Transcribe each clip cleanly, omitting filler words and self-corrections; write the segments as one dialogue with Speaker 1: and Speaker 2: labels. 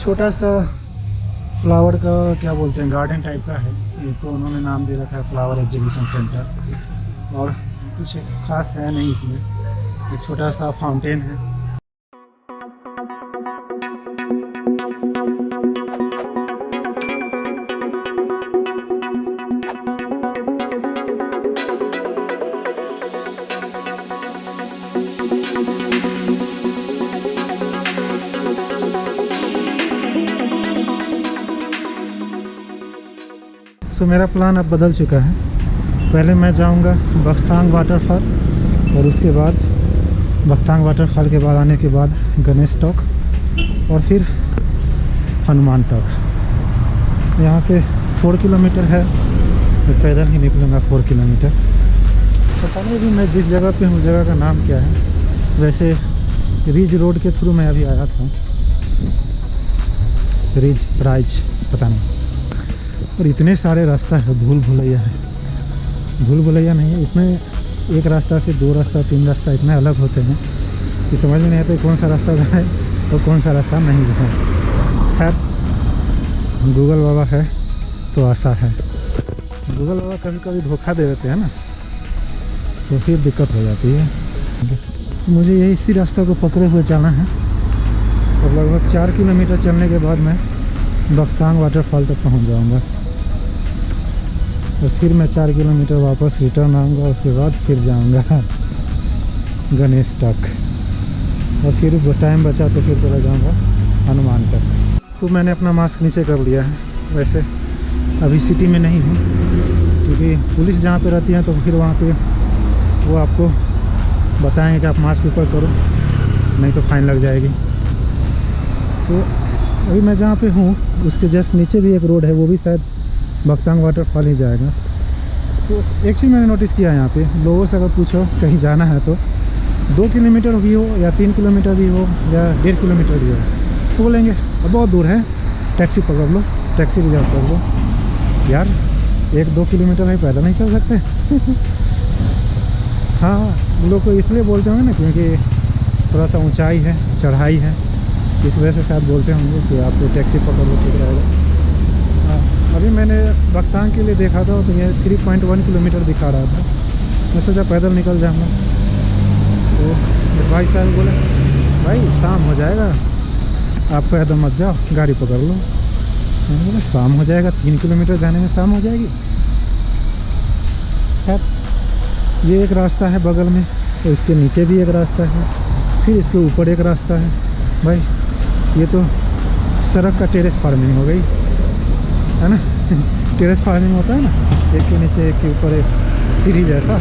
Speaker 1: छोटा सा फ्लावर का क्या बोलते हैं गार्डन टाइप का है, तो उन्होंने नाम दे रखा है फ्लावर एग्जीबिशन सेंटर। और कुछ खास है नहीं इसमें, एक छोटा सा फाउंटेन है। सो मेरा प्लान अब बदल चुका है। पहले मैं जाऊंगा बख्तांग वाटरफॉल और उसके बाद बख्तांग वाटरफॉल के बाद आने के बाद गणेश टॉक और फिर हनुमान टॉक। यहाँ से 4 किलोमीटर है, मैं पैदल ही निकलूँगा 4 किलोमीटर। पता नहीं भी मैं जिस जगह पे हूँ उस जगह का नाम क्या है। वैसे रिज रोड के थ्रू मैं अभी आया था, रिज प्राइज पता नहीं। और इतने सारे रास्ता है, भूल भुलैया है, भूल भुलैया नहीं है। इतने एक रास्ता से 2 रास्ता 3 रास्ता इतने अलग होते हैं कि समझ में नहीं आता कौन सा रास्ता जाए और कौन सा रास्ता नहीं जाए। खैर गूगल बाबा है तो आशा है। गूगल बाबा कभी कभी धोखा दे देते हैं ना, तो फिर दिक्कत हो जाती है। मुझे यही इसी रास्ता को पकड़े हुए चलना है और लगभग 4 किलोमीटर चलने के बाद मैं बख्तांग वाटरफॉल तक पहुंच जाऊंगा। और फिर मैं 4 किलोमीटर वापस रिटर्न आऊँगा, उसके बाद फिर जाऊँगा गणेश तक और फिर टाइम बचा तो फिर चला जाऊँगा हनुमान तक। तो मैंने अपना मास्क नीचे कर लिया है। वैसे अभी सिटी में नहीं हूँ क्योंकि पुलिस जहाँ पे रहती है तो फिर वहाँ पे वो आपको बताएंगे कि आप मास्क ऊपर करो, नहीं तो फाइन लग जाएगी। तो अभी मैं जहाँ पे हूँ उसके जस्ट नीचे भी एक रोड है, वो भी शायद बख्तांग वाटरफॉल ही जाएगा। तो एक चीज़ मैंने नोटिस किया यहाँ पे, लोगों से अगर पूछो कहीं जाना है तो 2 किलोमीटर भी हो या 3 किलोमीटर भी हो या 1.5 किलोमीटर भी हो तो बोलेंगे अब बहुत दूर है, टैक्सी पकड़ लो, टैक्सी रिजर्व कर लो। यार 1-2 किलोमीटर है, पैदल नहीं चल सकते? हाँ लोग को इसलिए बोलते होंगे ना क्योंकि थोड़ा सा ऊंचाई है, चढ़ाई है, इस वजह से शायद बोलते होंगे कि आपको टैक्सी पकड़ लो ठीक रहेगा। अभी मैंने बख्तांग के लिए देखा था तो ये 3.1 किलोमीटर दिखा रहा था। मैं सोचा पैदल निकल जाऊँगा, तो भाई साहब बोले भाई शाम हो जाएगा, आप पैदल मत जाओ, गाड़ी पकड़ लो। मैंने बोला शाम हो जाएगा, 3 किलोमीटर जाने में शाम हो जाएगी? खैर ये एक रास्ता है बगल में, तो इसके नीचे भी एक रास्ता है, फिर इसके ऊपर एक रास्ता है। भाई ये तो सड़क का टेरेस फार्मिंग हो गई है ना। टेरेस फार्मिंग होता है ना, एक के नीचे एक के ऊपर एक सीढ़ी जैसा,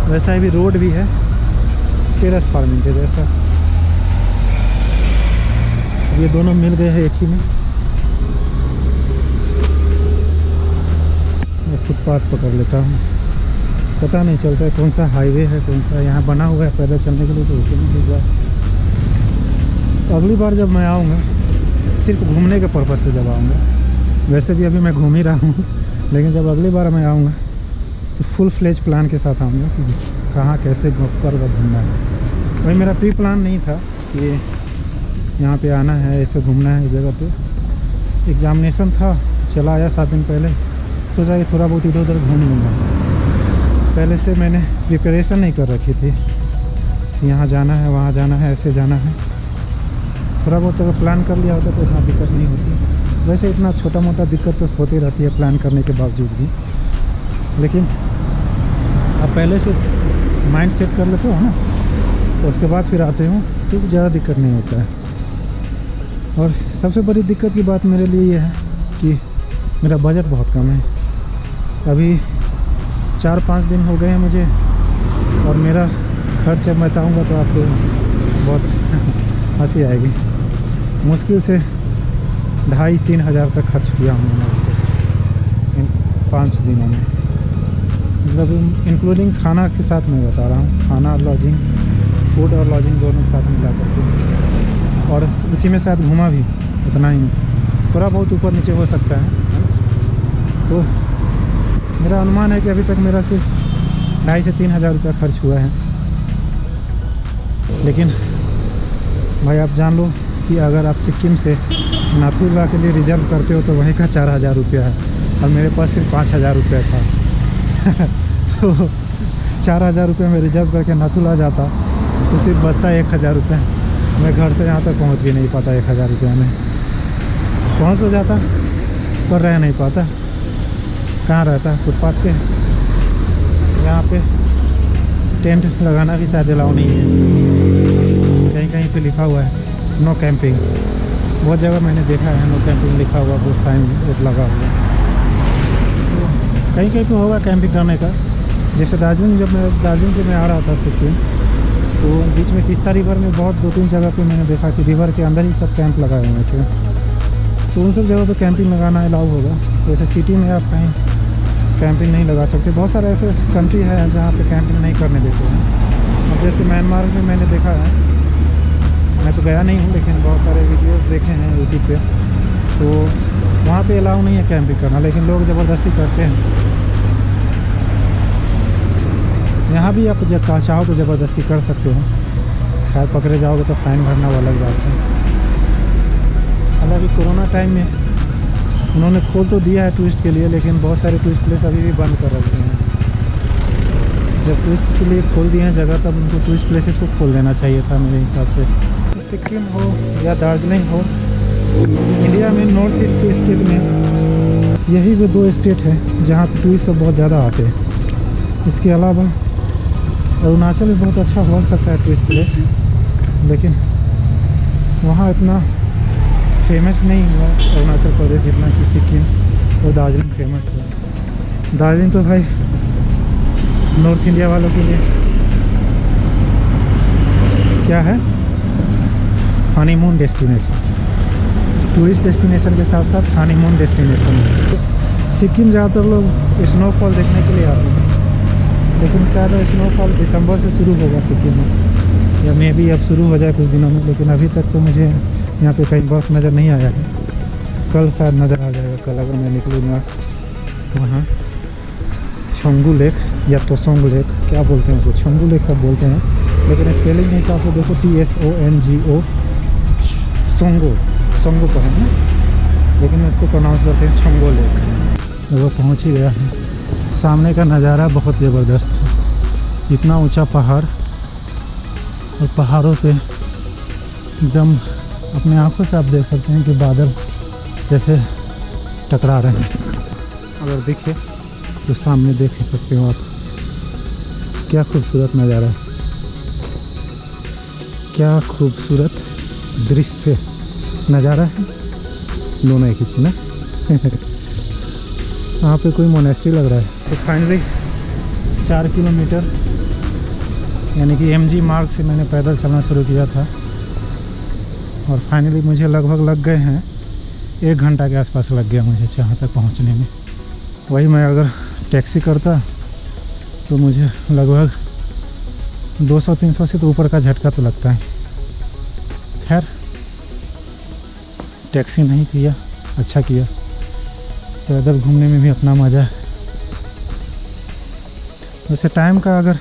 Speaker 1: वैसा ही भी रोड भी है टेरेस फार्मिंग के जैसा। ये दोनों मिल गए हैं एक ही में। मैं फुटपाथ पकड़ लेता हूँ, पता नहीं चलता है कौन सा हाईवे है कौन सा यहाँ बना हुआ है पैदल चलने के लिए, तो उसी में जाए। अगली बार जब मैं आऊँगा सिर्फ घूमने के पर्पज़ से जब आऊँगा, वैसे भी अभी मैं घूम ही रहा हूँ, लेकिन जब अगली बार मैं आऊँगा तो फुल फ्लेज प्लान के साथ आऊँगा कि कहाँ कैसे कर घूमना है। वही मेरा प्री प्लान नहीं था कि यहाँ पे आना है, ऐसे घूमना है इस जगह पे। एग्जामिनेशन था, चला आया 7 दिन पहले, सोचा कि थोड़ा बहुत इधर उधर घूम लूँगा। पहले से मैंने प्रिपरेशन नहीं कर रखी थी, यहाँ जाना है वहाँ जाना है ऐसे जाना है। थोड़ा बहुत अगर प्लान कर लिया होता तो इतना दिक्कत नहीं होती। वैसे इतना छोटा मोटा दिक्कत तो होती रहती है प्लान करने के बावजूद भी, लेकिन आप पहले से माइंड सेट कर लेते हो ना, तो उसके बाद फिर आते हो तो ज़्यादा दिक्कत नहीं होता है। और सबसे बड़ी दिक्कत की बात मेरे लिए ये है कि मेरा बजट बहुत कम है। अभी 4-5 दिन हो गए हैं मुझे, और मेरा खर्च जब मैं बताऊँगा तो आपको बहुत हंसी आएगी। मुश्किल से 2,500-3 हज़ार तक खर्च किया हूँ मैंने इन 5 दिनों में, मतलब इंक्लूडिंग खाना के साथ मैं बता रहा हूँ, खाना लॉजिंग, फूड और लॉजिंग दोनों के साथ मिला करके। और इसी में शायद घूमा भी उतना ही, थोड़ा बहुत ऊपर नीचे हो सकता है। तो मेरा अनुमान है कि अभी तक मेरा सिर्फ 2,500 से 3 हज़ार रुपया खर्च हुआ है। लेकिन भाई आप जान लो कि अगर आप सिक्किम से नाथुला के लिए रिजर्व करते हो तो वहीं का 4000 रुपया है और मेरे पास सिर्फ 5000 रुपया था तो 4000 रुपये में रिजर्व करके नाथुला जाता तो सिर्फ बचता 1000 रुपये। मैं घर से यहाँ तक पहुँच भी नहीं पाता 1000 रुपये में। पहुँच तो जाता पर रह नहीं पाता। कहाँ रहता फुटपाथ पे। यहाँ पे टेंट लगाना भी शायद अलाउ नहीं है। कहीं कहीं पे लिखा हुआ है नो कैंपिंग। बहुत जगह मैंने देखा है नो कैंपिंग लिखा हुआ, बहुत साइन लगा हुआ है। तो कहीं कहीं पे होगा कैंपिंग करने का। जैसे दार्जिलिंग, जब मैं दार्जिलिंग से मैं आ रहा था सिक्किम, तो बीच में तीस्ता रिवर में बहुत 2-3 जगह पे मैंने देखा कि रिवर के अंदर ही सब कैंप लगाए हुए थे। तो उन सब जगह पे कैंपिंग लगाना अलाउ होगा। तो जैसे सिटी में आप कहीं कैंपिंग नहीं लगा सकते। बहुत सारे ऐसे कंट्री है जहाँ पे कैंपिंग नहीं करने देते हैं। अब जैसे म्यांमार में मैंने देखा है, मैं तो गया नहीं हूँ लेकिन बहुत सारे वीडियोस देखे हैं यूट्यूब पे, तो वहाँ पे अलाउ नहीं है कैंपिंग करना, लेकिन लोग ज़बरदस्ती करते हैं। यहाँ भी आप जब चाहो तो ज़बरदस्ती कर सकते हो। शायद पकड़े जाओगे तो फाइन भरना वो अलग बात है। हालांकि कोरोना टाइम में उन्होंने खोल तो दिया है टूरिस्ट के लिए, लेकिन बहुत सारे टूरिस्ट प्लेस अभी भी बंद कर रखे हैं। जब टूरिस्ट के लिए खोल दिए हैं जगह, तब उनको टूरिस्ट प्लेसेस को खोल देना चाहिए था मेरे हिसाब से। सिक्किम हो या दार्जिलिंग हो, इंडिया में नॉर्थ ईस्ट स्टेट में यही वो 2 स्टेट है जहाँ पर टूरिस्ट सब बहुत ज़्यादा आते हैं। इसके अलावा अरुणाचल भी बहुत अच्छा हो सकता है टूरिस्ट प्लेस, लेकिन वहाँ इतना फेमस नहीं हुआ अरुणाचल प्रदेश जितना कि सिक्किम और दार्जिलिंग फेमस है। दार्जिलिंग तो भाई नॉर्थ इंडिया वालों के लिए क्या है, हनीमून डेस्टिनेशन। टूरिस्ट डेस्टिनेशन के साथ साथ हनीमून डेस्टिनेशन। सिक्किम ज़्यादातर लोग स्नोफॉल देखने के लिए आते हैं, लेकिन शायद स्नोफॉल दिसंबर से शुरू होगा सिक्किम में, या मे भी अब शुरू हो जाए कुछ दिनों में। लेकिन अभी तक तो मुझे यहाँ पे कहीं बर्फ़ नज़र नहीं आया है। कल शायद नज़र आ जाएगा। कल अगर मैं निकलूँगा वहाँ छंगू लेक या तोसोंग लेक, क्या बोलते हैं उसको, छंगू लेक सब बोलते हैं, लेकिन स्पेलिंग के हिसाब से देखो TSONGO, सोंगो को है ना, लेकिन उसको प्रोनाउंस करते हैं छंगो लेक। वो पहुँच ही गया है। सामने का नज़ारा बहुत ज़बरदस्त है। इतना ऊंचा पहाड़ और पहाड़ों पे एकदम अपने आंखों से आप देख सकते हैं कि बादल जैसे टकरा रहे हैं। अगर दिखे तो सामने देख सकते हो आप, क्या खूबसूरत नज़ारा है, क्या खूबसूरत दृश्य नज़ारा है। दोनों एक ही चीज़ ना। वहाँ पे कोई मोनेस्ट्री लग रहा है। तो फाइनली 4 किलोमीटर यानी कि MG मार्ग से मैंने पैदल चलना शुरू किया था, और फाइनली मुझे लगभग लग गए हैं 1 घंटा के आसपास लग गया मुझे यहाँ तक पहुँचने में। वही मैं अगर टैक्सी करता तो मुझे लगभग 200-300 से तो ऊपर का झटका तो लगता है। खैर टैक्सी नहीं किया, अच्छा किया। पैदल घूमने में भी अपना मज़ा है। वैसे टाइम का अगर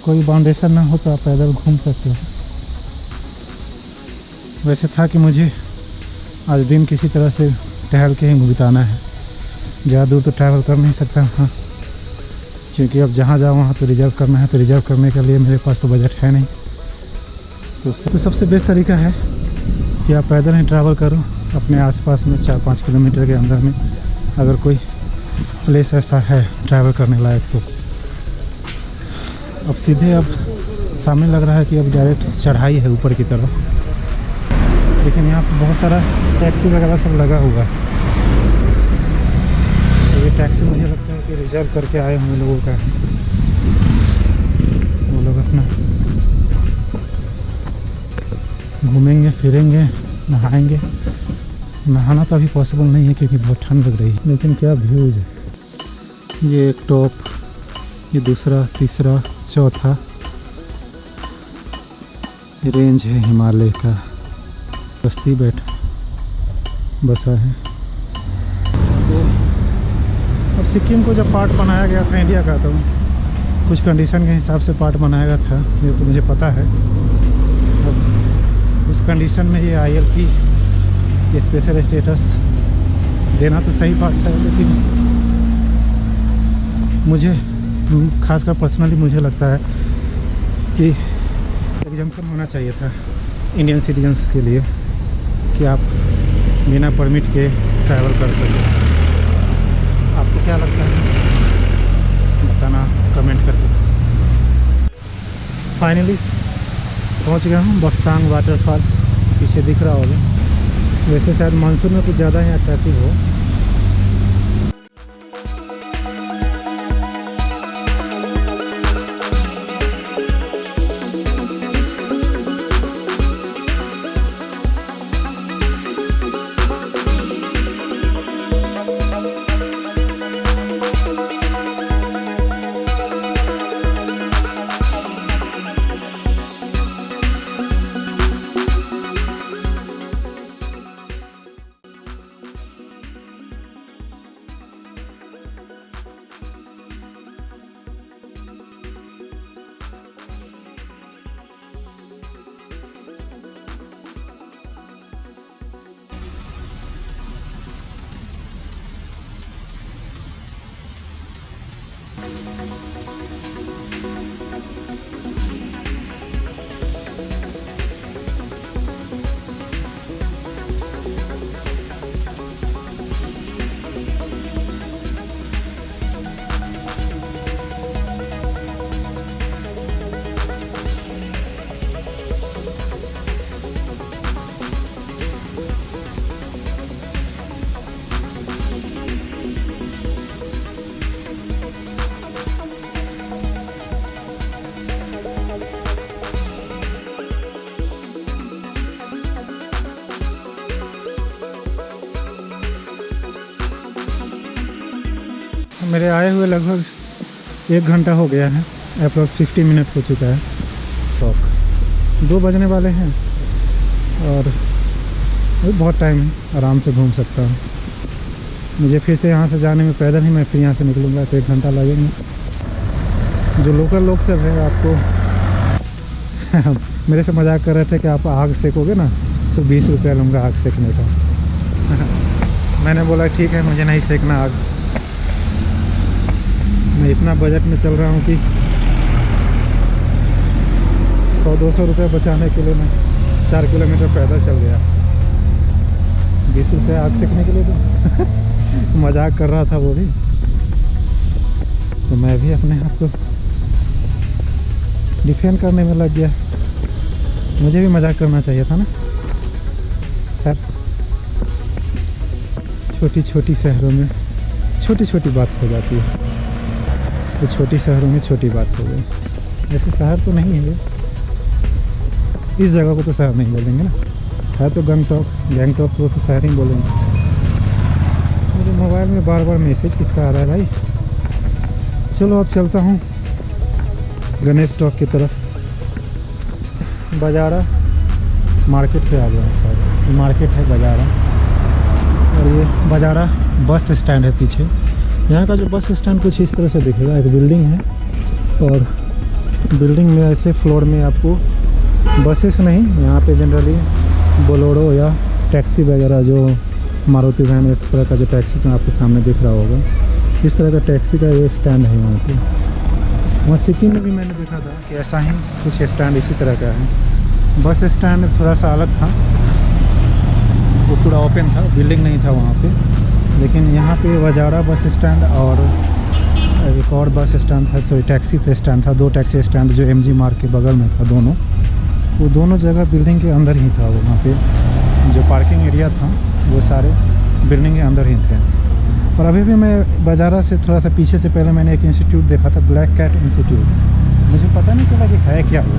Speaker 1: कोई बाउंडेशन ना हो तो आप पैदल घूम सकते हो। वैसे था कि मुझे आज दिन किसी तरह से टहल के ही बिताना है, ज़्यादा दूर तो ट्रैवल कर नहीं सकता। हाँ, क्योंकि अब जहाँ जाओ वहाँ तो रिज़र्व करना है, तो रिज़र्व करने के लिए मेरे पास तो बजट है नहीं। तो सबसे बेस्ट तरीका है कि आप पैदल ही ट्रैवल करो अपने आसपास में 4-5 किलोमीटर के अंदर में। अगर कोई प्लेस ऐसा है ट्रैवल करने लायक तो अब सीधे अब सामने लग रहा है कि अब डायरेक्ट चढ़ाई है ऊपर की तरफ, लेकिन यहाँ पर बहुत सारा टैक्सी वगैरह सब लगा हुआ है। तो ये टैक्सी मुझे लगता है कि रिजर्व करके आए होंगे लोगों का। वो लोग अपना घूमेंगे फिरेंगे, नहाएंगे। नहाना तो अभी पॉसिबल नहीं है क्योंकि बहुत ठंड लग रही है, लेकिन क्या व्यूज़ है। ये एक टॉप, ये दूसरा, तीसरा, चौथा रेंज है हिमालय का। बस्ती बसा है। तो अब सिक्किम को जब पार्ट बनाया गया था इंडिया का, तो कुछ कंडीशन के हिसाब से पार्ट बनाया गया था, ये तो मुझे पता है। अब उस कंडीशन में ये ILP ये स्पेशल स्टेटस देना तो सही बात है, लेकिन मुझे खासकर पर्सनली मुझे लगता है कि एग्जाम्पल होना चाहिए था इंडियन सिटीजन्स के लिए कि आप बिना परमिट के ट्रैवल कर सकें। आपको क्या लगता है बताना कमेंट करके। फाइनली पहुंच गया हूँ बक्सांग वाटरफॉल, पीछे दिख रहा होगा। वैसे शायद मानसून में कुछ ज़्यादा यहाँ ट्रैफिक हो। मेरे आए हुए लगभग 1 घंटा हो गया है, अप्रॉक्स 50 मिनट हो चुका है। तो 2 बजने वाले हैं और बहुत टाइम है, आराम से घूम सकता हूँ। मुझे फिर से यहाँ से जाने में पैदल ही मैं फिर यहाँ से निकलूँगा तो 1 घंटा लगेंगे। जो लोकल लोग सब है आपको मेरे से मजाक कर रहे थे कि आप आग सेकोगे ना तो 20 रुपया लूँगा आग सेकने का। मैंने बोला ठीक है, मुझे नहीं सेकना आग। मैं इतना बजट में चल रहा हूँ कि 100-200 रुपये बचाने के लिए मैं 4 किलोमीटर पैदल चल गया। 20 रुपये आग सेकने के लिए तो मजाक कर रहा था वो भी। तो मैं भी अपने आप को डिफेंड करने में लग गया। मुझे भी मजाक करना चाहिए था ना। तब छोटी छोटी शहरों में छोटी छोटी बात हो जाती है, तो छोटी शहरों में छोटी बात हो गई। ऐसे शहर तो नहीं है, इस जगह को तो शहर नहीं बोलेंगे ना, है तो गैंगटॉक को तो शहर ही बोलेंगे। मुझे मोबाइल में बार बार मैसेज किसका आ रहा है भाई। चलो अब चलता हूँ गणेश टॉक की तरफ। बाजारा मार्केट पे आ गया हूँ, ये मार्केट है बाजारा, और ये बाजारा बस स्टैंड है पीछे। यहाँ का जो बस स्टैंड कुछ इस तरह से दिखेगा। एक बिल्डिंग है और बिल्डिंग में ऐसे फ्लोर में आपको बसेस नहीं, यहाँ पे जनरली बोलेरो या टैक्सी वगैरह जो मारुति वैन इस तरह का जो टैक्सी तो आपको सामने दिख रहा होगा, इस तरह का टैक्सी का ये स्टैंड है यहाँ पे। वहाँ सिक्किम में भी मैंने देखा था कि ऐसा ही कुछ स्टैंड इसी तरह का है। बस स्टैंड थोड़ा सा अलग था, वो पूरा ओपन था, बिल्डिंग नहीं था वहाँ पे। लेकिन यहाँ पे बाजारा बस स्टैंड और एक और बस स्टैंड था, सॉरी टैक्सी स्टैंड था। 2 टैक्सी स्टैंड जो MG मार्ग के बगल में था दोनों, वो दोनों जगह बिल्डिंग के अंदर ही था। वहाँ पे जो पार्किंग एरिया था वो सारे बिल्डिंग के अंदर ही थे। और अभी भी मैं बाजारा से थोड़ा सा पीछे से पहले मैंने एक इंस्टीट्यूट देखा था, ब्लैक कैट इंस्टीट्यूट। मुझे पता नहीं चला कि है क्या वो,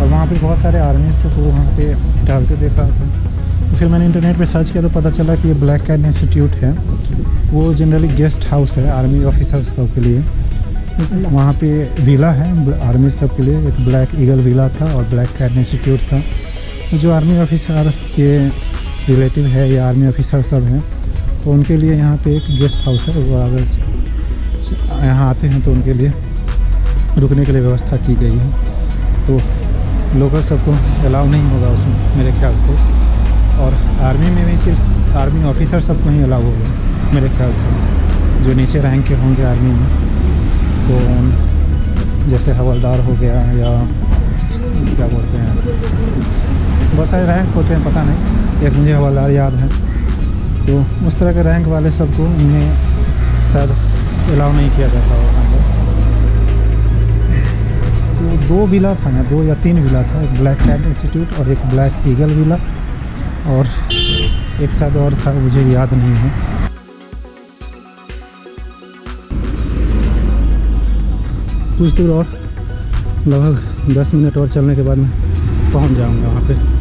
Speaker 1: और वहाँ पे बहुत सारे आर्मीज को वहाँ पे डालते देख रहा था। तो फिर मैंने इंटरनेट पे सर्च किया तो पता चला कि ये ब्लैक कैट इंस्टीट्यूट है। वो जनरली गेस्ट हाउस है आर्मी ऑफिसर्स सब के लिए। वहाँ पे विला है आर्मी सब के लिए, एक ब्लैक ईगल विला था और ब्लैक कैट इंस्टीट्यूट था। जो आर्मी ऑफिसर के रिलेटिव है या आर्मी ऑफिसर सब हैं, तो उनके लिए यहाँ पे एक गेस्ट हाउस है। वो अगर यहाँ आते हैं तो उनके लिए रुकने के लिए व्यवस्था की गई है। तो लोकल सबको अलाउ नहीं होगा उसमें मेरे ख्याल से। और आर्मी में भी सिर्फ आर्मी ऑफिसर सबको ही अलाउ होगा मेरे ख्याल से, जो नीचे रैंक के होंगे आर्मी में। तो जैसे हवलदार हो गया या क्या बोलते हैं, बहुत सारे रैंक होते हैं, पता नहीं, एक मुझे हवलदार याद है। तो उस तरह के रैंक वाले सबको उनमें शायद अलाउ नहीं किया जाता होगा अंदर। तो 2 विला था ना, 2 या 3 विला था, एक ब्लैक कैट इंस्टीट्यूट और एक ब्लैक ईगल विला, और एक शायद और था, मुझे याद नहीं है। कुछ दूर और, लगभग 10 मिनट और चलने के बाद मैं पहुंच जाऊंगा वहाँ पे।